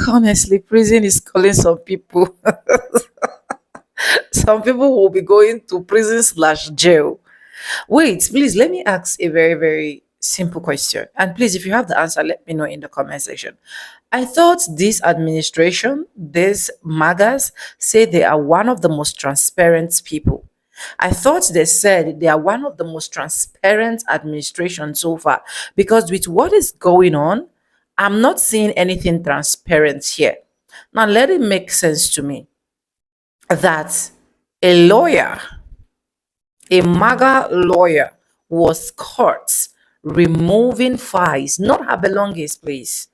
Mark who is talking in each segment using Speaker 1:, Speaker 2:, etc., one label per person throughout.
Speaker 1: Honestly, prison is calling some people. Some people will be going to prison slash jail. Wait, please let me ask a very, very simple question. And please, if you have the answer, let me know in the comment section. I thought this administration, these MAGAs, say they are one of the most transparent people. I thought they said they are one of the most transparent administration so far because with what is going on, I'm not seeing anything transparent here. Now, let it make sense to me that a lawyer, a MAGA lawyer, was caught removing files, not her belongings, please,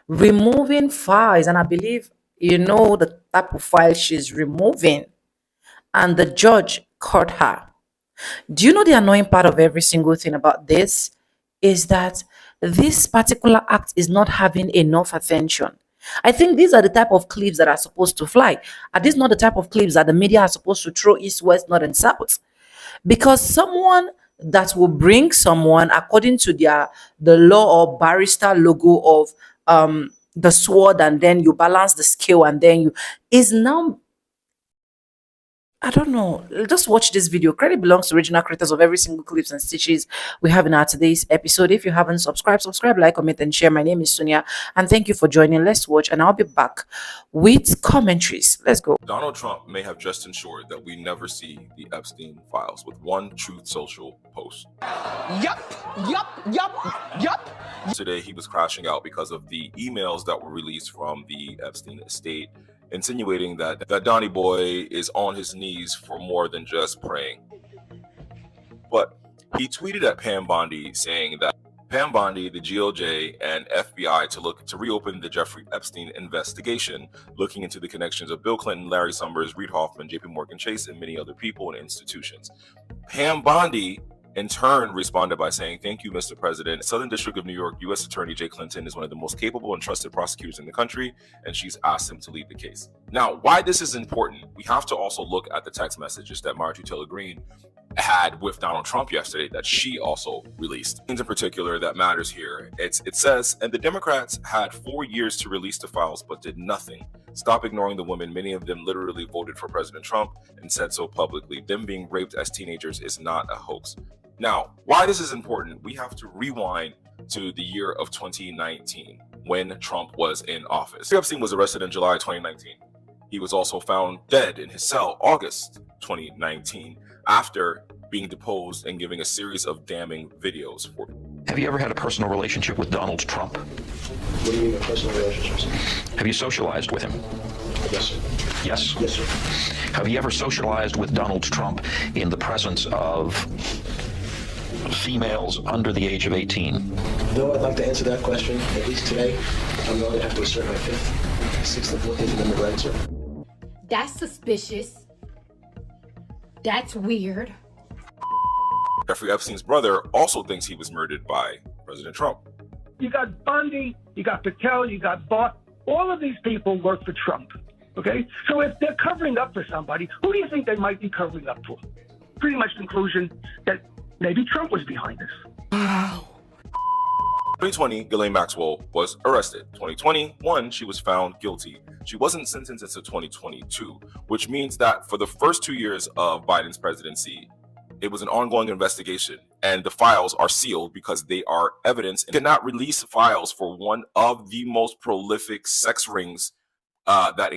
Speaker 1: removing files. And I believe you know the type of file she's removing, and the judge caught her. Do you know the annoying part of every single thing about this is that this particular act is not having enough attention. I think these are the type of clips that are supposed to fly. Are these not the type of clips that the media are supposed to throw east, west, north, and south? Because someone that will bring someone according to the law or barrister logo of the sword, and then you balance the scale, and then you is now, I don't know. Just watch this video. Credit belongs to original creators of every single clips and stitches we have in our today's episode. If you haven't subscribed, subscribe, like, comment, and share. My name is Sonia, and thank you for joining. Let's watch, and I'll be back with commentaries. Let's go.
Speaker 2: Donald Trump may have just ensured that we never see the Epstein files with one Truth Social post. Yup. Today, he was crashing out because of the emails that were released from the Epstein estate, insinuating that Donnie Boy is on his knees for more than just praying. But he tweeted at Pam Bondi saying that Pam Bondi, the GOJ, and FBI to reopen the Jeffrey Epstein investigation, looking into the connections of Bill Clinton, Larry Summers, Reid Hoffman, JP Morgan Chase, and many other people and institutions. Pam Bondi in turn responded by saying, "Thank you, Mr. President. Southern District of New York U.S. Attorney Jay Clinton is one of the most capable and trusted prosecutors in the country, and she's asked him to lead the case." Now, why this is important, we have to also look at the text messages that Marjorie Taylor Greene had with Donald Trump yesterday that she also released. In particular, that matters here. It says, "And the Democrats had 4 years to release the files, but did nothing. Stop ignoring the women. Many of them literally voted for President Trump and said so publicly. Them being raped as teenagers is not a hoax." Now, why this is important, we have to rewind to the year of 2019 when Trump was in office. Epstein was arrested in July 2019. He was also found dead in his cell August 2019 after being deposed and giving a series of damning videos.
Speaker 3: Have you ever had a personal relationship with Donald Trump?
Speaker 4: What do you mean by personal relationships?
Speaker 3: Have you socialized with him?
Speaker 4: Yes, sir.
Speaker 3: Yes?
Speaker 4: Yes, sir.
Speaker 3: Have you ever socialized with Donald Trump in the presence of females under the age of 18?
Speaker 4: Though I'd like to answer that question, at least today, I'm going to have to assert my 5th, 6th, and 14th Amendment rights, sir.
Speaker 5: That's suspicious. That's weird.
Speaker 2: Jeffrey Epstein's brother also thinks he was murdered by President Trump.
Speaker 6: You got Bundy, you got Patel, you got Barr. All of these people work for Trump, okay? So if they're covering up for somebody, who do you think they might be covering up for? Pretty much conclusion that maybe Trump was behind this.
Speaker 5: Wow.
Speaker 2: 2020, Ghislaine Maxwell was arrested. 2021, she was found guilty. She wasn't sentenced until 2022, which means that for the first 2 years of Biden's presidency, it was an ongoing investigation, and the files are sealed because they are evidence and cannot release files for one of the most prolific sex rings that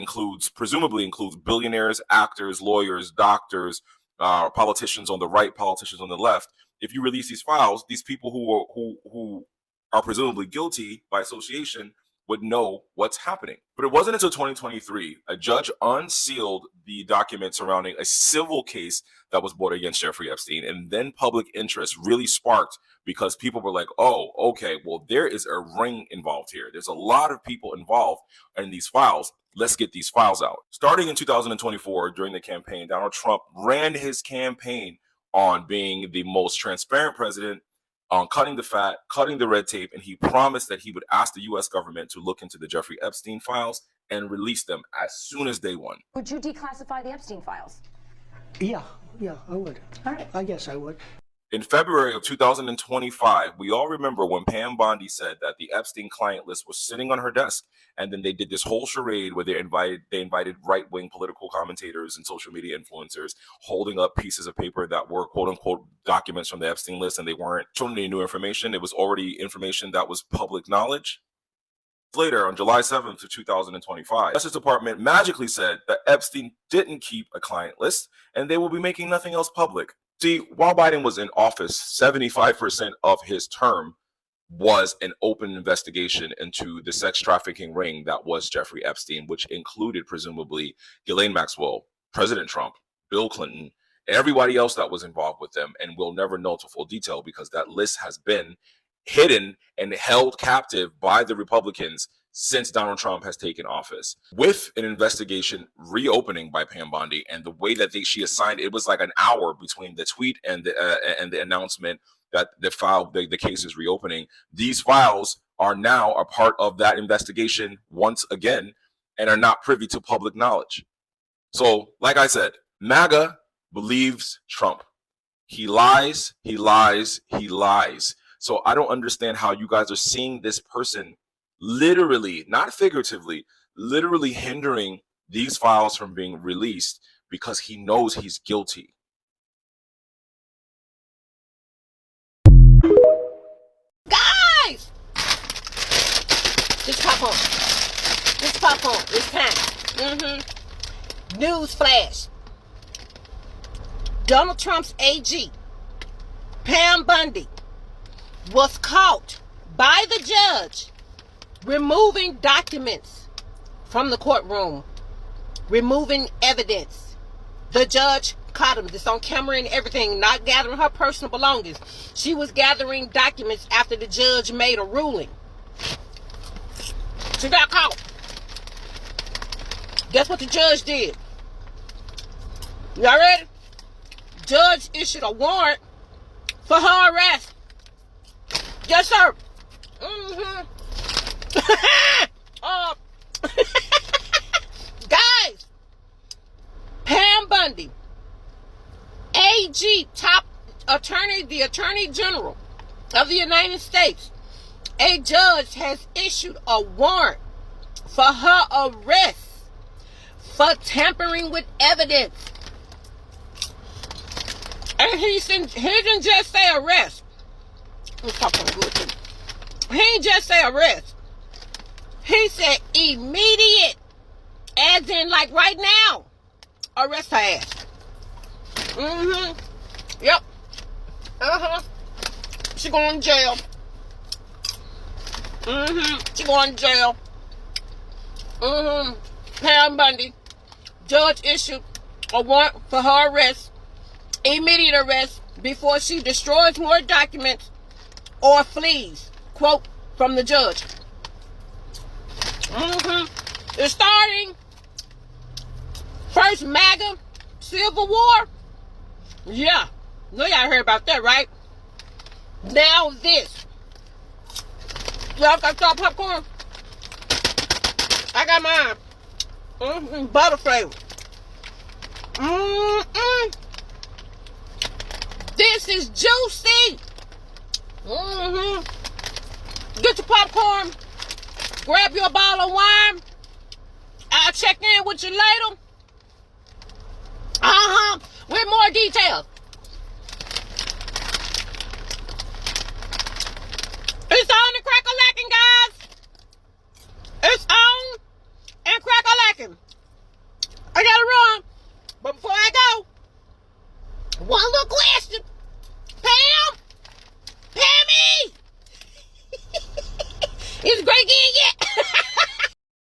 Speaker 2: presumably includes billionaires, actors, lawyers, doctors, politicians on the right, politicians on the left. If you release these files, these people who are presumably guilty by association would know what's happening. But it wasn't until 2023, a judge unsealed the documents surrounding a civil case that was brought against Jeffrey Epstein. And then public interest really sparked because people were like, oh, okay, well, there is a ring involved here. There's a lot of people involved in these files. Let's get these files out. Starting in 2024, during the campaign, Donald Trump ran his campaign on being the most transparent president, on cutting the fat, cutting the red tape, and he promised that he would ask the U.S. government to look into the Jeffrey Epstein files and release them as soon as day one.
Speaker 7: Would you declassify the Epstein files?
Speaker 4: Yeah, I would.
Speaker 7: All right.
Speaker 4: Yes, I would.
Speaker 2: In February of 2025, we all remember when Pam Bondi said that the Epstein client list was sitting on her desk, and then they did this whole charade where they invited right-wing political commentators and social media influencers holding up pieces of paper that were quote-unquote documents from the Epstein list, and they weren't showing any new information. It was already information that was public knowledge. Later, on July 7th of 2025, the Justice Department magically said that Epstein didn't keep a client list, and they will be making nothing else public. See, while Biden was in office, 75% of his term was an open investigation into the sex trafficking ring that was Jeffrey Epstein, which included, presumably, Ghislaine Maxwell, President Trump, Bill Clinton, and everybody else that was involved with them. And we'll never know to full detail because that list has been hidden and held captive by the Republicans since Donald Trump has taken office. With an investigation reopening by Pam Bondi and the way that she assigned, it was like an hour between the tweet and the announcement that the case is reopening. These files are now a part of that investigation once again and are not privy to public knowledge. So, like I said, MAGA believes Trump. He lies, he lies, he lies. So I don't understand how you guys are seeing this person literally, not figuratively, literally hindering these files from being released because he knows he's guilty.
Speaker 7: Guys! Just pop on. Just pop on. It's time. News flash. Donald Trump's AG, Pam Bondi, was caught by the judge removing documents from the courtroom, removing evidence. The judge caught him. This on camera and everything, not gathering her personal belongings. She was gathering documents after the judge made a ruling. She got caught. Guess what the judge did? Y'all ready? Judge issued a warrant for her arrest. Yes, sir. Guys, Pam Bondi, AG, top attorney, the Attorney General of the United States, a judge has issued a warrant for her arrest for tampering with evidence. And he didn't just say arrest. Let's talk on good too. He didn't just say arrest. He said immediate, as in like right now. Arrest her ass. Yep. She going to jail. She going to jail. Pam Bondi. Judge issued a warrant for her arrest. Immediate arrest before she destroys more documents or flees. Quote from the judge. It's starting. First MAGA Civil War. Yeah. Know y'all heard about that, right? Now this. Y'all got y'all popcorn? I got mine. Butter flavor. This is juicy. Get your popcorn. Grab your bottle of wine. I'll check in with you later. With more details. It's on and crack-a-lacking, guys. It's on and crack-a-lacking. I gotta run. But before I go, one little question. Pam? Pammy! Is Greg in yet?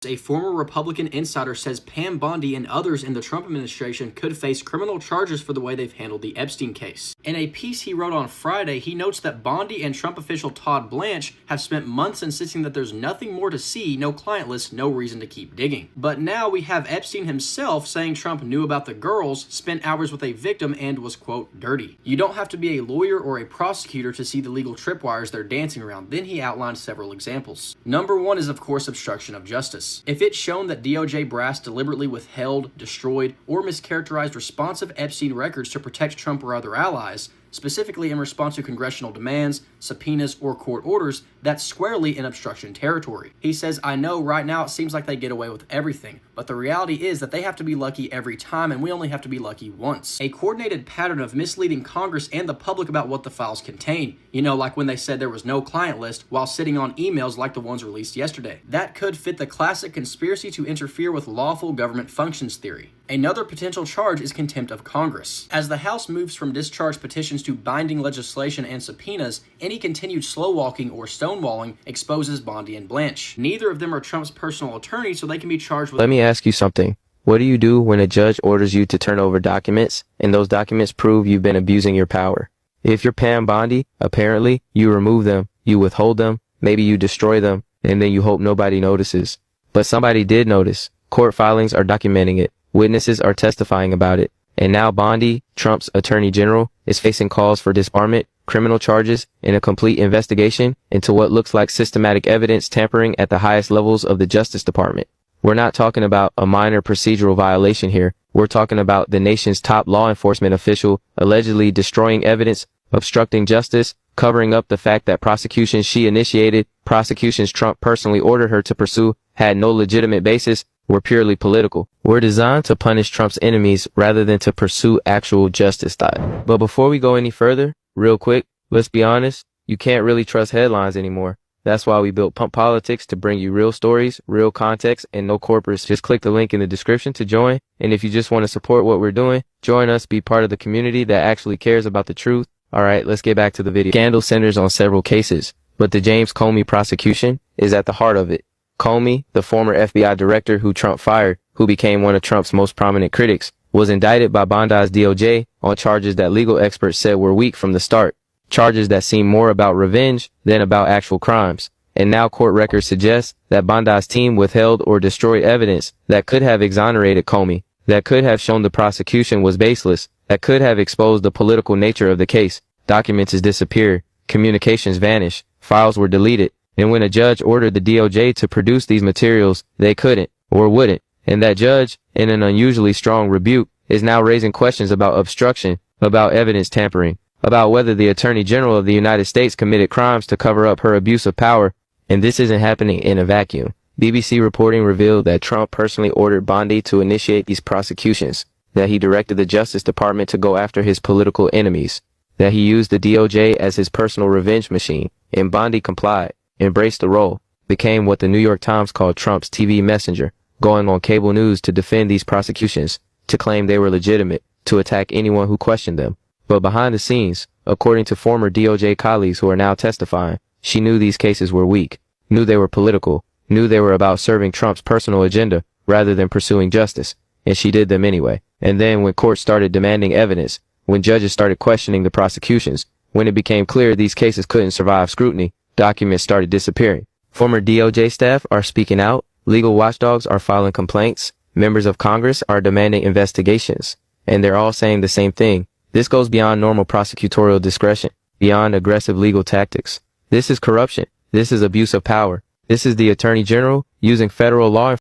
Speaker 8: A former Republican insider says Pam Bondi and others in the Trump administration could face criminal charges for the way they've handled the Epstein case. In a piece he wrote on Friday, he notes that Bondi and Trump official Todd Blanche have spent months insisting that there's nothing more to see, no client list, no reason to keep digging. But now we have Epstein himself saying Trump knew about the girls, spent hours with a victim, and was, quote, dirty. You don't have to be a lawyer or a prosecutor to see the legal tripwires they're dancing around. Then he outlined several examples. Number one is, of course, obstruction of justice. If it's shown that DOJ brass deliberately withheld, destroyed, or mischaracterized responsive Epstein records to protect Trump or other allies, specifically in response to congressional demands, subpoenas, or court orders, that's squarely in obstruction territory. He says, I know right now it seems like they get away with everything, but the reality is that they have to be lucky every time, and we only have to be lucky once. A coordinated pattern of misleading Congress and the public about what the files contain. You know, like when they said there was no client list while sitting on emails like the ones released yesterday. That could fit the classic conspiracy to interfere with lawful government functions theory. Another potential charge is contempt of Congress. As the House moves from discharge petitions to binding legislation and subpoenas, any continued slow-walking or stonewalling exposes Bondi and Blanche. Neither of them are Trump's personal attorneys, so they can be charged with—
Speaker 9: Let me ask you something. What do you do when a judge orders you to turn over documents, and those documents prove you've been abusing your power? If you're Pam Bondi, apparently, you remove them, you withhold them, maybe you destroy them, and then you hope nobody notices. But somebody did notice. Court filings are documenting it. Witnesses are testifying about it. And now Bondi, Trump's attorney general, is facing calls for disbarment, criminal charges, and a complete investigation into what looks like systematic evidence tampering at the highest levels of the Justice Department. We're not talking about a minor procedural violation here. We're talking about the nation's top law enforcement official allegedly destroying evidence, obstructing justice, covering up the fact that prosecutions she initiated, prosecutions Trump personally ordered her to pursue, had no legitimate basis, were purely political. Were designed to punish Trump's enemies rather than to pursue actual justice style. But before we go any further, real quick, let's be honest, you can't really trust headlines anymore. That's why we built Pump Politics, to bring you real stories, real context, and no corporates. Just click the link in the description to join. And if you just want to support what we're doing, join us, be part of the community that actually cares about the truth. All right, let's get back to the video. Scandal centers on several cases, but the James Comey prosecution is at the heart of it. Comey, the former FBI director who Trump fired, who became one of Trump's most prominent critics, was indicted by Bondi's DOJ on charges that legal experts said were weak from the start. Charges that seem more about revenge than about actual crimes. And now court records suggest that Bondi's team withheld or destroyed evidence that could have exonerated Comey, that could have shown the prosecution was baseless, that could have exposed the political nature of the case. Documents disappeared, communications vanished, files were deleted, and when a judge ordered the DOJ to produce these materials, they couldn't, or wouldn't. And that judge, in an unusually strong rebuke, is now raising questions about obstruction, about evidence tampering, about whether the Attorney General of the United States committed crimes to cover up her abuse of power. And this isn't happening in a vacuum. BBC reporting revealed that Trump personally ordered Bondi to initiate these prosecutions, that he directed the Justice Department to go after his political enemies, that he used the DOJ as his personal revenge machine, and Bondi complied, embraced the role, became what the New York Times called Trump's TV messenger, going on cable news to defend these prosecutions, to claim they were legitimate, to attack anyone who questioned them. But behind the scenes, according to former DOJ colleagues who are now testifying, she knew these cases were weak, knew they were political, knew they were about serving Trump's personal agenda rather than pursuing justice, and she did them anyway. And then when courts started demanding evidence, when judges started questioning the prosecutions, when it became clear these cases couldn't survive scrutiny, documents started disappearing. Former DOJ staff are speaking out, legal watchdogs are filing complaints, members of Congress are demanding investigations, and they're all saying the same thing. This goes beyond normal prosecutorial discretion, beyond aggressive legal tactics. This is corruption. This is abuse of power. This is the Attorney General using federal law.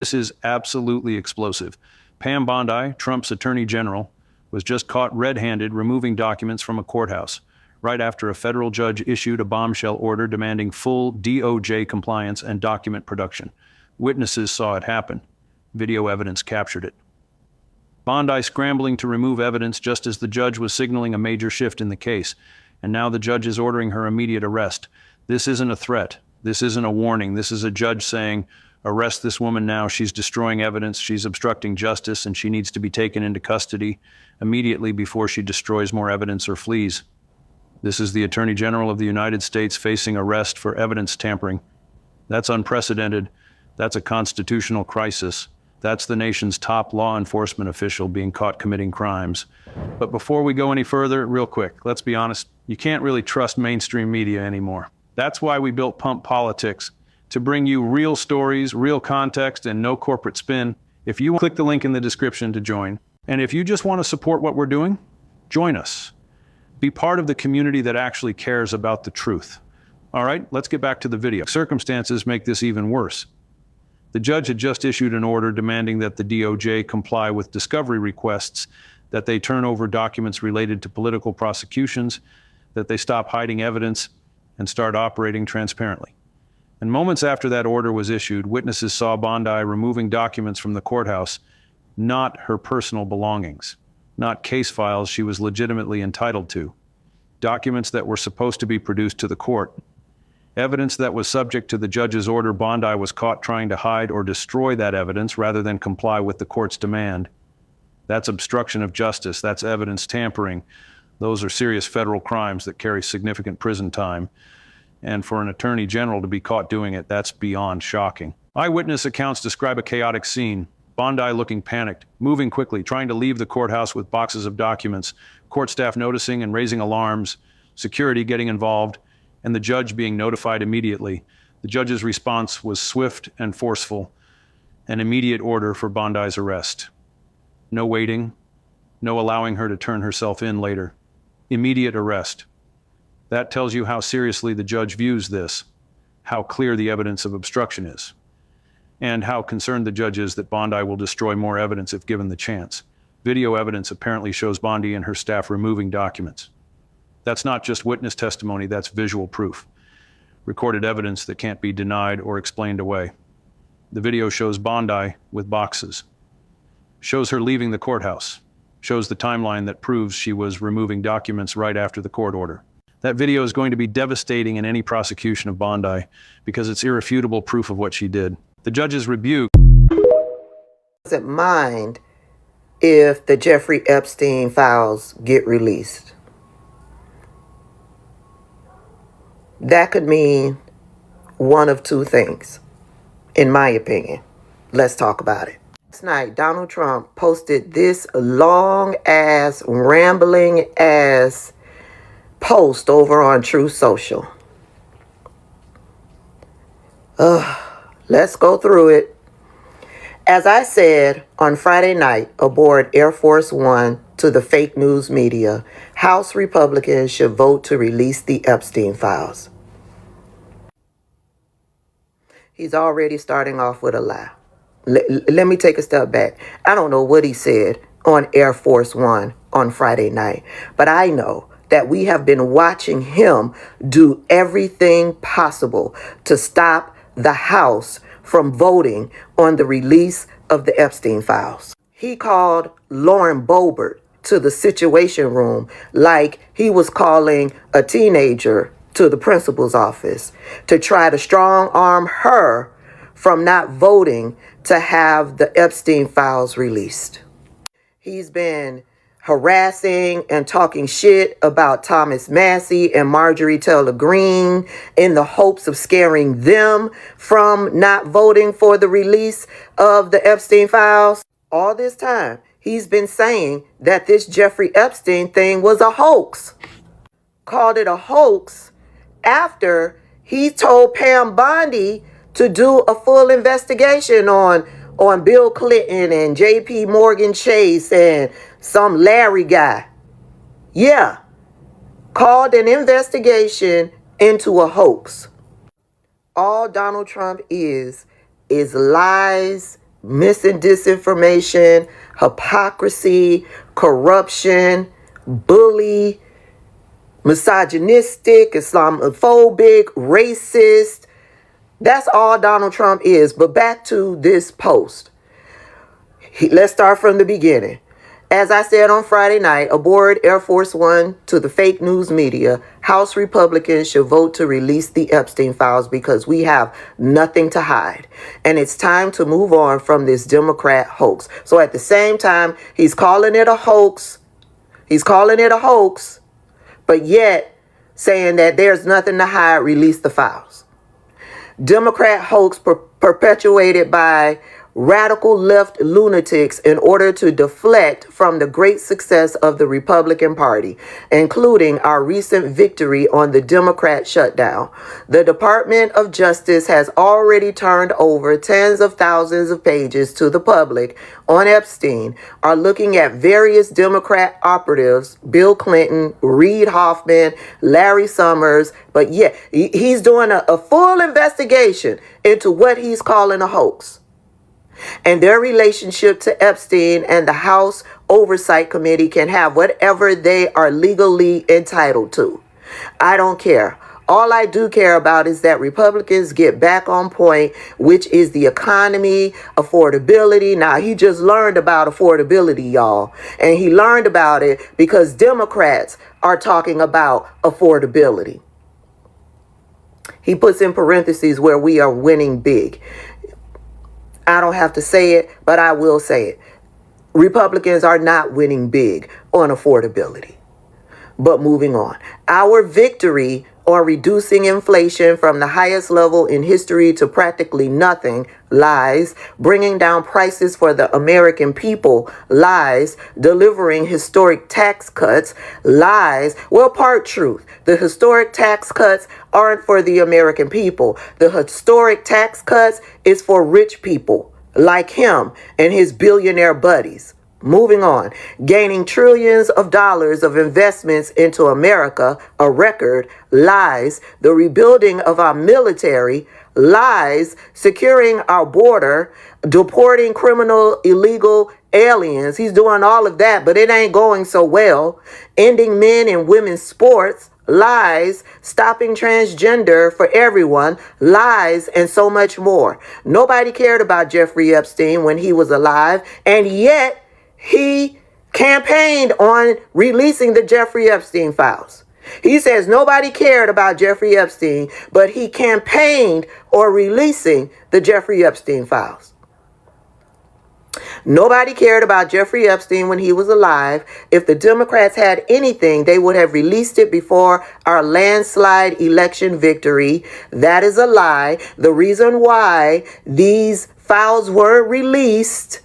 Speaker 10: This is absolutely explosive. Pam Bondi, Trump's Attorney General, was just caught red-handed removing documents from a courthouse, right after a federal judge issued a bombshell order demanding full DOJ compliance and document production. Witnesses saw it happen. Video evidence captured it. Bondi scrambling to remove evidence just as the judge was signaling a major shift in the case, and now the judge is ordering her immediate arrest. This isn't a threat. This isn't a warning. This is a judge saying, arrest this woman now. She's destroying evidence. She's obstructing justice, and she needs to be taken into custody immediately before she destroys more evidence or flees. This is the Attorney General of the United States facing arrest for evidence tampering. That's unprecedented. That's a constitutional crisis. That's the nation's top law enforcement official being caught committing crimes. But before we go any further, real quick, let's be honest, you can't really trust mainstream media anymore. That's why we built Pump Politics, to bring you real stories, real context, and no corporate spin. If you click the link in the description to join, and if you just want to support what we're doing, join us. Be part of the community that actually cares about the truth. All right, let's get back to the video. Circumstances make this even worse. The judge had just issued an order demanding that the DOJ comply with discovery requests that they turn over documents related to political prosecutions, that they stop hiding evidence and start operating transparently. And moments after that order was issued, witnesses saw Bondi removing documents from the courthouse, not her personal belongings, not case files she was legitimately entitled to, documents that were supposed to be produced to the court. Evidence that was subject to the judge's order. Bondi was caught trying to hide or destroy that evidence rather than comply with the court's demand. That's obstruction of justice. That's evidence tampering. Those are serious federal crimes that carry significant prison time. And for an attorney general to be caught doing it, that's beyond shocking. Eyewitness accounts describe a chaotic scene. Bondi looking panicked, moving quickly, trying to leave the courthouse with boxes of documents, court staff noticing and raising alarms, security getting involved, and the judge being notified immediately. The judge's response was swift and forceful, an immediate order for Bondi's arrest. No waiting, no allowing her to turn herself in later. Immediate arrest. That tells you how seriously the judge views this, how clear the evidence of obstruction is, and how concerned the judge is that Bondi will destroy more evidence if given the chance. Video evidence apparently shows Bondi and her staff removing documents. That's not just witness testimony, that's visual proof. Recorded evidence that can't be denied or explained away. The video shows Bondi with boxes. Shows her leaving the courthouse. Shows the timeline that proves she was removing documents right after the court order. That video is going to be devastating in any prosecution of Bondi because it's irrefutable proof of what she did. The judge's rebuke
Speaker 11: doesn't mind if the Jeffrey Epstein files get released. That could mean one of two things, in my opinion. Let's talk about it. Last night, Donald Trump posted this long-ass, rambling-ass post over on Truth Social. Let's go through it. As I said on Friday night aboard Air Force One to the fake news media, House Republicans should vote to release the Epstein files. He's already starting off with a lie. Let me take a step back. I don't know what he said on Air Force One on Friday night, but I know that we have been watching him do everything possible to stop the House from voting on the release of the Epstein files. He called Lauren Boebert to the Situation Room like he was calling a teenager to the principal's office to try to strong arm her from not voting to have the Epstein files released. He's been harassing and talking shit about Thomas Massey and Marjorie Taylor Greene in the hopes of scaring them from not voting for the release of the Epstein files. All this time, he's been saying that this Jeffrey Epstein thing was a hoax. Called it a hoax after he told Pam Bondi to do a full investigation on Bill Clinton and JP Morgan Chase and some Larry guy. Yeah. Called an investigation into a hoax. All Donald Trump is lies, missing disinformation, hypocrisy, corruption, bully, misogynistic, Islamophobic, racist. That's all Donald Trump is. But back to this post. Let's start from the beginning. As I said on Friday night, aboard Air Force One to the fake news media, House Republicans should vote to release the Epstein files because we have nothing to hide. And it's time to move on from this Democrat hoax. So at the same time, he's calling it a hoax. But yet saying that there's nothing to hide, release the files. Democrat hoax perpetuated by radical left lunatics in order to deflect from the great success of the Republican Party, including our recent victory on the Democrat shutdown. The Department of Justice has already turned over tens of thousands of pages to the public on Epstein, are looking at various Democrat operatives, Bill Clinton, Reid Hoffman, Larry Summers, but yeah, he's doing a full investigation into what he's calling a hoax. And their relationship to Epstein and the House Oversight Committee can have whatever they are legally entitled to. I don't care. All I do care about is that Republicans get back on point, which is the economy, affordability. Now, he just learned about affordability, y'all. And he learned about it because Democrats are talking about affordability. He puts in parentheses where we are winning big. I don't have to say it, but I will say it. Republicans are not winning big on affordability. But moving on, our victory on reducing inflation from the highest level in history to practically nothing, lies. Bringing down prices for the American people, lies. Delivering historic tax cuts, lies. Well, part truth. The historic tax cuts aren't for the American people. The historic tax cuts is for rich people like him and his billionaire buddies. Moving on, gaining trillions of dollars of investments into America, a record, lies. The rebuilding of our military, lies. Securing our border, deporting criminal illegal aliens. He's doing all of that, but it ain't going so well. Ending men and women's sports, lies. Stopping transgender for everyone, lies, and so much more. Nobody cared about Jeffrey Epstein when he was alive, and yet he campaigned on releasing the Jeffrey Epstein files. He says nobody cared about Jeffrey Epstein, but he campaigned on releasing the Jeffrey Epstein files. Nobody cared about Jeffrey Epstein when he was alive. If the Democrats had anything, they would have released it before our landslide election victory. That is a lie. The reason why these files weren't released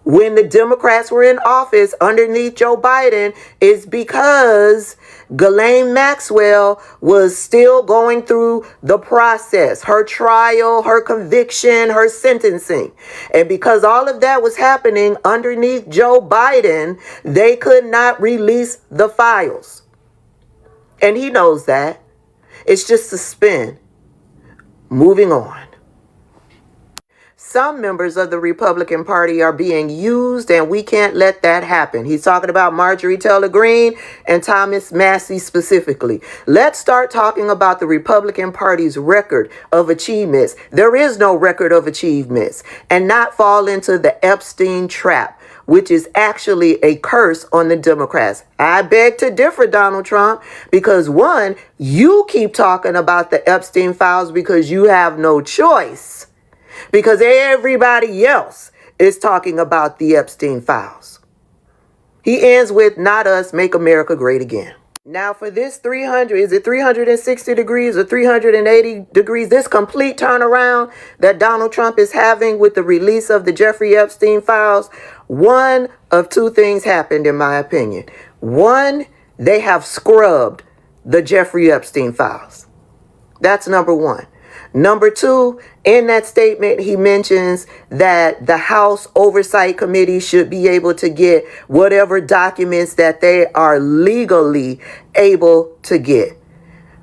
Speaker 11: when the Democrats were in office underneath Joe Biden is because Ghislaine Maxwell was still going through the process, her trial, her conviction, her sentencing. And because all of that was happening underneath Joe Biden, they could not release the files. And he knows that. It's just a spin. Moving on. Some members of the Republican Party are being used, and we can't let that happen. He's talking about Marjorie Taylor Greene and Thomas Massie specifically. Let's start talking about the Republican Party's record of achievements. There is no record of achievements, and not fall into the Epstein trap, which is actually a curse on the Democrats. I beg to differ, Donald Trump, because one, you keep talking about the Epstein files because you have no choice. Because everybody else is talking about the Epstein files. He ends with, not us, make America great again. Now for this 360 degrees or 380 degrees, this complete turnaround that Donald Trump is having with the release of the Jeffrey Epstein files, one of two things happened in my opinion. One, they have scrubbed the Jeffrey Epstein files. That's number one. Number two, in that statement, he mentions that the House Oversight Committee should be able to get whatever documents that they are legally able to get.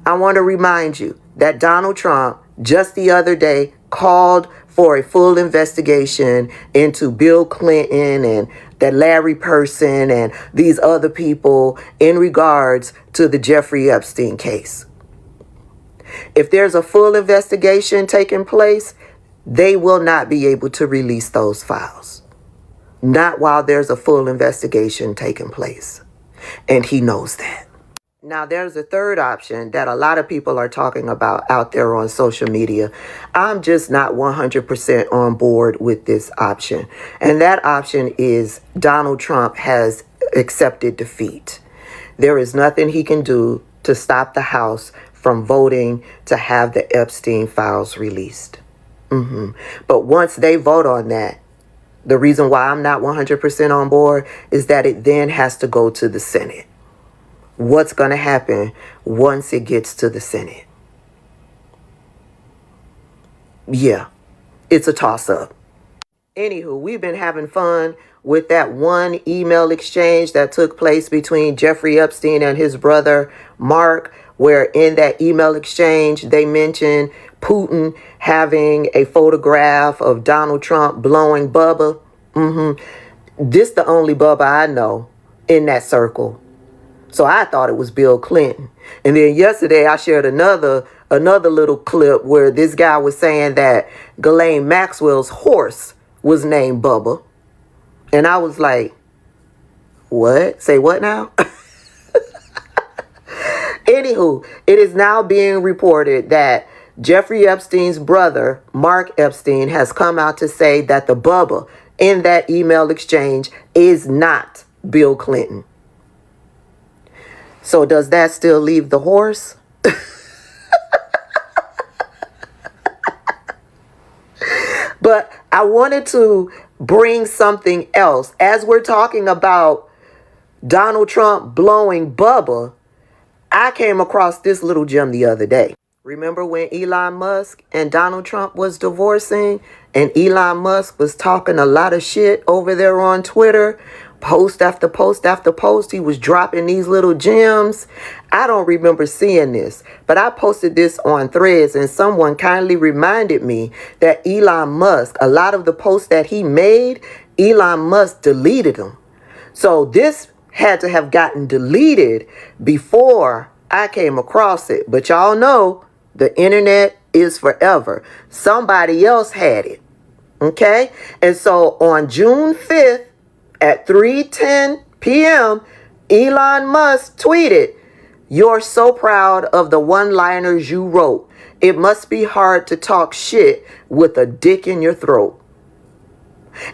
Speaker 11: I want to remind you that Donald Trump just the other day called for a full investigation into Bill Clinton and that Larry Person and these other people in regards to the Jeffrey Epstein case. If there's a full investigation taking place, they will not be able to release those files. Not while there's a full investigation taking place. And he knows that. Now, there's a third option that a lot of people are talking about out there on social media. I'm just not 100% on board with this option. And that option is Donald Trump has accepted defeat. There is nothing he can do to stop the House from voting to have the Epstein files released. But once they vote on that, the reason why I'm not 100% on board is that it then has to go to the Senate. What's going to happen once it gets to the Senate? Yeah, it's a toss-up. Anywho, we've been having fun with that one email exchange that took place between Jeffrey Epstein and his brother, Mark, where in that email exchange, they mentioned Putin having a photograph of Donald Trump blowing Bubba. This the only Bubba I know in that circle. So I thought it was Bill Clinton. And then yesterday I shared another little clip where this guy was saying that Ghislaine Maxwell's horse was named Bubba. And I was like, what? Say what now? Anywho, it is now being reported that Jeffrey Epstein's brother, Mark Epstein, has come out to say that the Bubba in that email exchange is not Bill Clinton. So does that still leave the horse? But I wanted to bring something else. As we're talking about Donald Trump blowing Bubba, I came across this little gem the other day. Remember when Elon Musk and Donald Trump was divorcing and Elon Musk was talking a lot of shit over there on Twitter? Post after post after post, he was dropping these little gems. I don't remember seeing this, but I posted this on Threads and someone kindly reminded me that Elon Musk, a lot of the posts that he made, Elon Musk deleted them. So this had to have gotten deleted before I came across it. But y'all know the internet is forever. Somebody else had it. Okay? And so on June 5th, at 3:10 p.m., Elon Musk tweeted, "You're so proud of the one-liners you wrote. It must be hard to talk shit with a dick in your throat."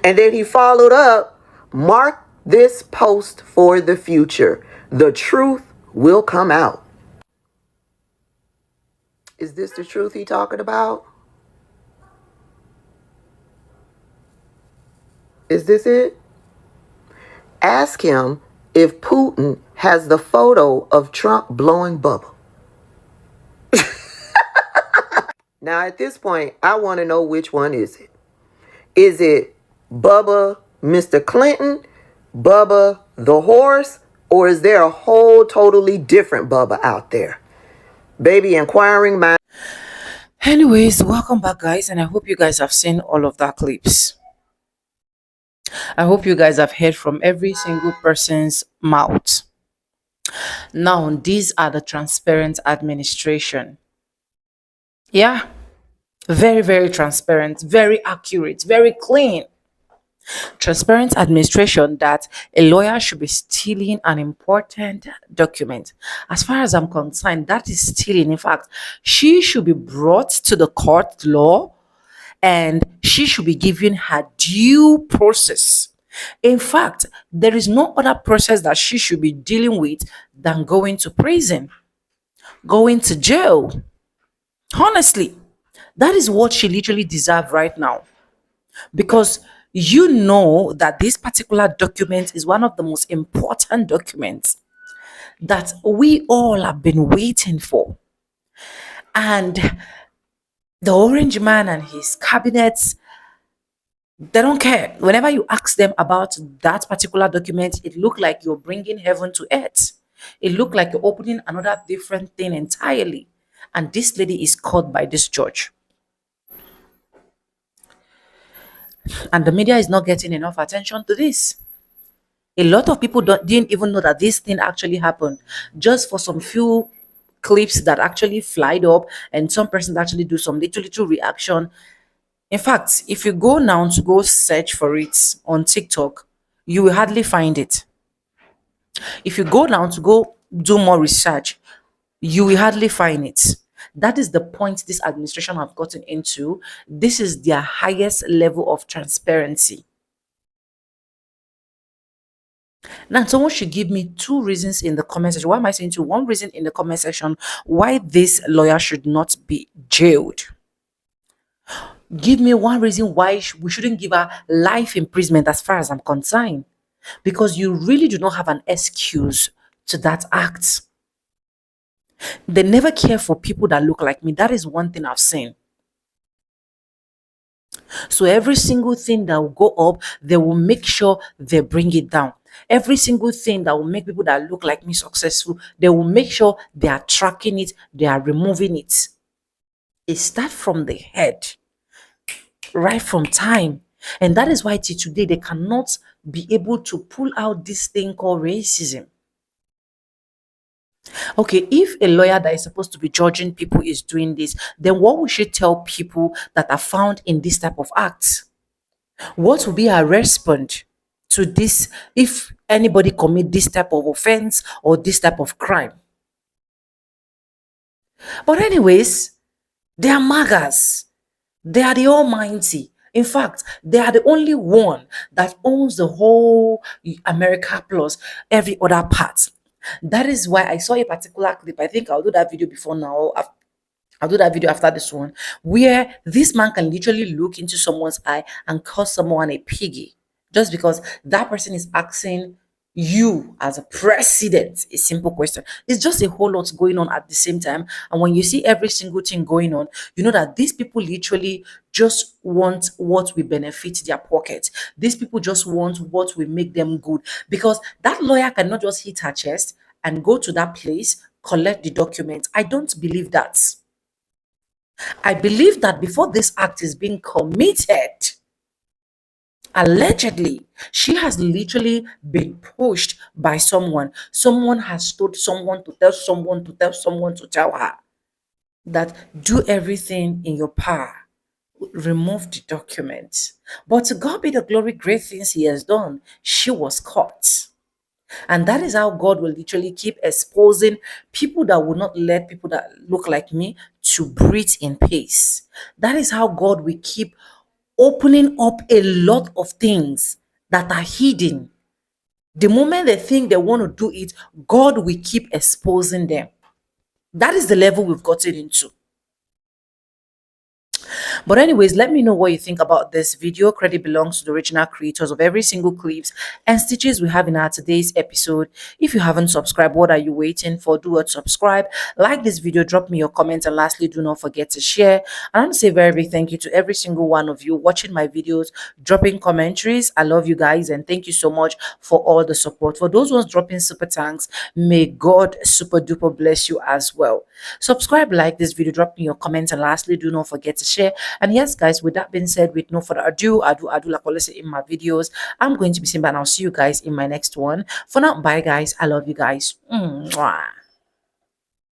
Speaker 11: And then he followed up, "Mark this post for the future. The truth will come out." Is this the truth he talking about? Is this it? Ask him if Putin has the photo of Trump blowing Bubba. Now, at this point, I want to know which one is it. Is it Bubba Mr. Clinton, Bubba the horse, or is there a whole totally different Bubba out there? Baby, inquiring mind.
Speaker 1: Anyways, welcome back, guys, and I hope you guys have seen all of that clips. I hope you guys have heard from every single person's mouth. Now, these are the transparent administration. Yeah, very, very transparent, very accurate, very clean. Transparent administration that a lawyer should be stealing an important document. As far as I'm concerned, that is stealing. In fact, she should be brought to the court law and she should be given her due process. In fact, there is no other process that she should be dealing with than going to prison, going to jail. Honestly, that is what she literally deserves right now. Because you know that this particular document is one of the most important documents that we all have been waiting for. And the orange man and his cabinets, they don't care. Whenever you ask them about that particular document, it looked like you're bringing heaven to earth. It looked like you're opening another different thing entirely. And this lady is caught by this judge. And the media is not getting enough attention to this. A lot of people didn't even know that this thing actually happened. Just for some few clips that actually flied up and some person actually do some little reaction. In fact, if you go now to go search for it on TikTok, you will hardly find it. If you go now to go do more research, you will hardly find it. That is the point this administration have gotten into. This is their highest level of transparency. Now, someone should give me two reasons in the comment section. Why am I saying two? One reason in the comment section why this lawyer should not be jailed. Give me one reason why we shouldn't give her life imprisonment as far as I'm concerned. Because you really do not have an excuse to that act. They never care for people that look like me. That is one thing I've seen. So every single thing that will go up, they will make sure they bring it down. Every single thing that will make people that look like me successful, they will make sure they are tracking it, they are removing it. It starts from the head, right from time. And that is why till today they cannot be able to pull out this thing called racism. Okay, if a lawyer that is supposed to be judging people is doing this, then what we should tell people that are found in this type of acts? What will be our response to this if anybody commit this type of offense or this type of crime? But anyways, they are magas. They are the almighty. In fact, they are the only one that owns the whole America plus every other part. That is why I saw a particular clip. I think I'll do that video before now. I'll do that video after this one, where this man can literally look into someone's eye and call someone a piggy just because that person is asking you as a president a simple question. It's just a whole lot going on at the same time. And when you see every single thing going on, you know that these people literally just want what will benefit their pocket. These people just want what will make them good, because that lawyer cannot just hit her chest and go to that place, collect the document. I don't believe that. I believe that before this act is being committed, allegedly, she has literally been pushed by someone. Someone has told someone to tell someone to tell someone to tell her that do everything in your power. Remove the document. But to God be the glory, great things he has done. She was caught. And that is how God will literally keep exposing people that will not let people that look like me to breathe in peace. That is how God will keep opening up a lot of things that are hidden. The moment they think they want to do it, God will keep exposing them. That is the level we've gotten into. But anyways, let me know what you think about this video. Credit belongs to the original creators of every single clips and stitches we have in our today's episode. If you haven't subscribed, what are you waiting for? Do what, subscribe, like this video, drop me your comments, and lastly, do not forget to share. And I want to say a very big thank you to every single one of you watching my videos, dropping commentaries. I love you guys, and thank you so much for all the support. For those ones dropping super thanks, may God super duper bless you as well. Subscribe, like this video, drop me your comments, and lastly, do not forget to share. And yes, guys, with that being said, with no further ado, I do like I say in my videos, I'm going to be Simba, and I'll see you guys in my next one. For now, bye guys. I love you guys. Mwah.